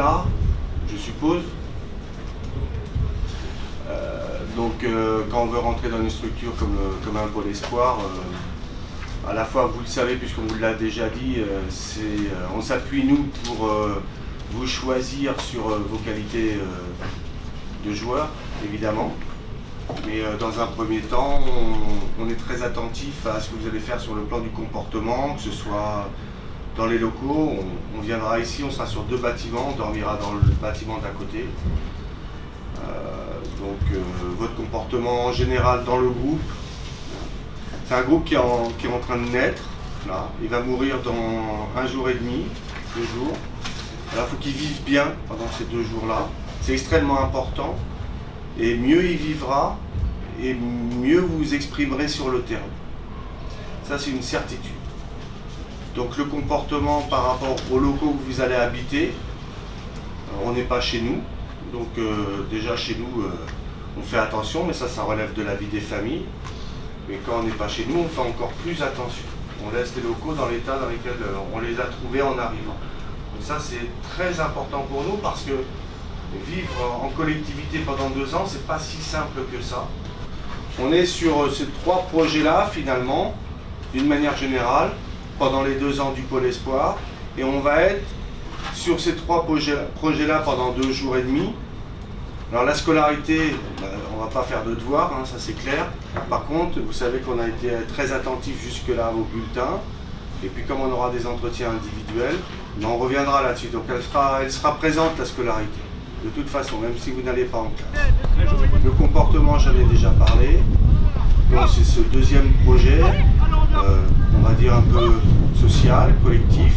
là, je suppose. Quand on veut rentrer dans une structure comme un pôle espoir, à la fois vous le savez puisqu'on vous l'a déjà dit, on s'appuie nous pour vous choisir sur vos qualités de joueur, évidemment. Mais dans un premier temps, on est très attentif à ce que vous allez faire sur le plan du comportement, que ce soit dans les locaux. On viendra ici, on sera sur 2 bâtiments, on dormira dans le bâtiment d'à côté. Votre comportement en général dans le groupe, c'est un groupe qui est en train de naître. Là. Il va mourir dans 1 jour et demi, 2 jours. Alors il faut qu'il vive bien pendant ces 2 jours-là. C'est extrêmement important. Et mieux il vivra, et mieux vous vous exprimerez sur le terrain. Ça, c'est une certitude. Donc le comportement par rapport aux locaux que vous allez habiter, on n'est pas chez nous. Donc déjà chez nous, on fait attention, mais ça relève de la vie des familles. Mais quand on n'est pas chez nous, on fait encore plus attention. On laisse les locaux dans l'état dans lequel on les a trouvés en arrivant. Donc ça, c'est très important pour nous parce que vivre en collectivité pendant 2 ans, c'est pas si simple que ça. On est sur ces 3 projets-là, finalement, d'une manière générale, pendant les 2 ans du Pôle Espoir. Et on va être sur ces 3 projets-là pendant 2 jours et demi. Alors la scolarité, on ne va pas faire de devoirs, ça c'est clair. Par contre, vous savez qu'on a été très attentif jusque-là aux bulletins. Et puis comme on aura des entretiens individuels, on reviendra là-dessus. Donc elle sera présente, la scolarité. De toute façon, même si vous n'allez pas en classe. Le comportement, j'en ai déjà parlé. Donc c'est ce 2e projet, on va dire un peu social, collectif.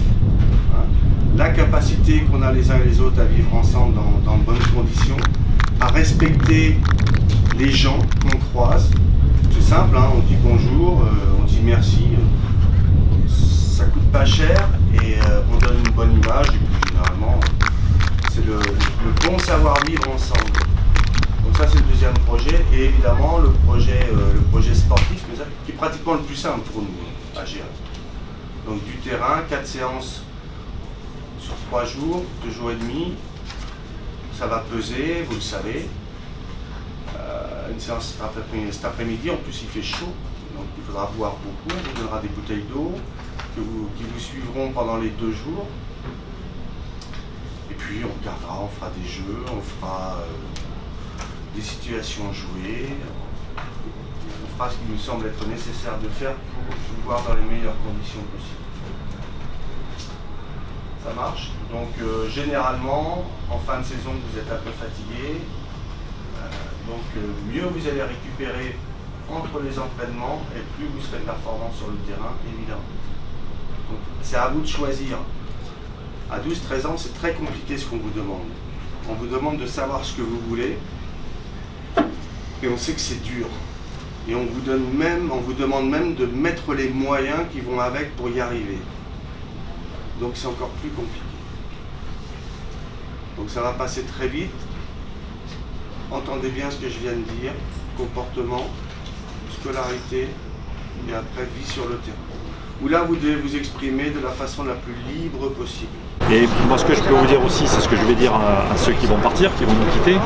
La capacité qu'on a les uns et les autres à vivre ensemble dans de bonnes conditions, à respecter les gens qu'on croise. C'est simple, on dit bonjour, on dit merci, ça coûte pas cher et on donne une bonne image. Et puis généralement, c'est le bon savoir-vivre ensemble. Donc ça c'est le 2e projet et évidemment le projet sportif, mais ça, qui est pratiquement le plus simple pour nous à gérer. Donc du terrain, 4 séances sur 3 jours, 2 jours et demi, ça va peser, vous le savez. Une séance cet après-midi, en plus il fait chaud, donc il faudra boire beaucoup, on vous donnera des bouteilles d'eau qui vous suivront pendant les 2 jours. Et puis on regardera, on fera des jeux, on fera des situations jouées, on fera ce qui nous semble être nécessaire de faire pour pouvoir dans les meilleures conditions possibles. Ça marche. Donc généralement, en fin de saison, vous êtes un peu fatigué. Mieux vous allez récupérer entre les entraînements et plus vous serez performant sur le terrain, évidemment. Donc c'est à vous de choisir. À 12-13 ans, c'est très compliqué ce qu'on vous demande. On vous demande de savoir ce que vous voulez et on sait que c'est dur. Et on vous demande même de mettre les moyens qui vont avec pour y arriver. Donc c'est encore plus compliqué. Donc ça va passer très vite. Entendez bien ce que je viens de dire. Comportement, scolarité et après vie sur le terrain. Où là vous devez vous exprimer de la façon la plus libre possible. Et moi ce que je peux vous dire aussi, c'est ce que je vais dire à ceux qui vont partir, qui vont nous quitter.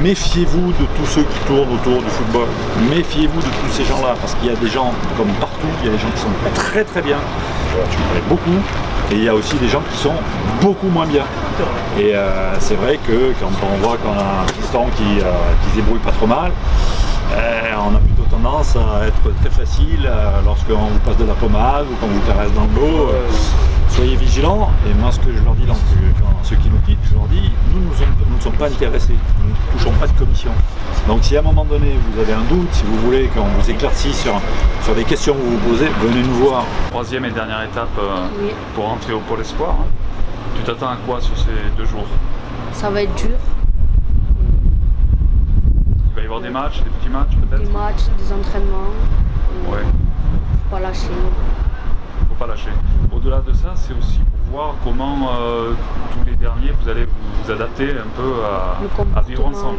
Méfiez-vous de tous ceux qui tournent autour du football. Méfiez-vous de tous ces gens-là, parce qu'il y a des gens, comme partout, il y a des gens qui sont très très bien, tu connais beaucoup, et il y a aussi des gens qui sont beaucoup moins bien. Et c'est vrai que quand on voit qu'on a un piston qui se débrouille pas trop mal, on a plutôt tendance à être très facile lorsqu'on vous passe de la pommade ou qu'on vous caresse dans le dos. Soyez vigilants, et moi ce que je leur dis, ceux qui nous quittent, je leur dis, nous ne sommes pas intéressés, nous ne touchons pas de commission. Donc si à un moment donné vous avez un doute, si vous voulez qu'on vous éclaircisse sur des questions que vous vous posez, venez nous voir. 3e et dernière étape pour entrer au Pôle Espoir. Tu t'attends à quoi sur ces 2 jours? Ça va être dur. Il va y avoir des matchs, des petits matchs peut-être? Des matchs, des entraînements. Ouais. Faut pas lâcher. Faut pas lâcher. Au-delà de ça, c'est aussi pour voir comment tous les derniers, vous allez vous adapter un peu à vivre ensemble.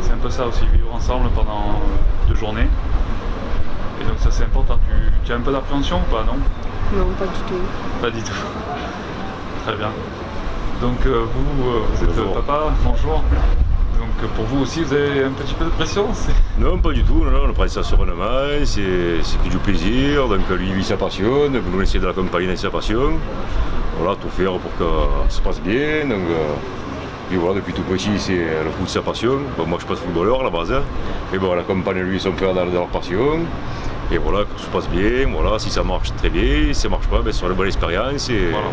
C'est un peu ça aussi, vivre ensemble pendant 2 journées. Et donc ça c'est important. Tu as un peu d'appréhension ou pas, non? Non, pas du tout. Pas du tout. Très bien. Donc vous êtes papa, bonjour. Donc pour vous aussi, vous avez un petit peu de pression? Non, pas du tout, non, on prend ça sereinement, c'est que du plaisir, donc lui il vit sa passion, donc nous on essaie de l'accompagner dans sa passion, voilà, tout faire pour que ça se passe bien, donc et voilà, depuis tout petit c'est le foot sa passion, bon, moi je suis pas footballeur à la base, mais bon, on accompagne lui et son frère dans leur passion, et voilà, que tout se passe bien, voilà, si ça marche très bien, si ça marche pas, ben, c'est une bonne expérience. Et... Voilà.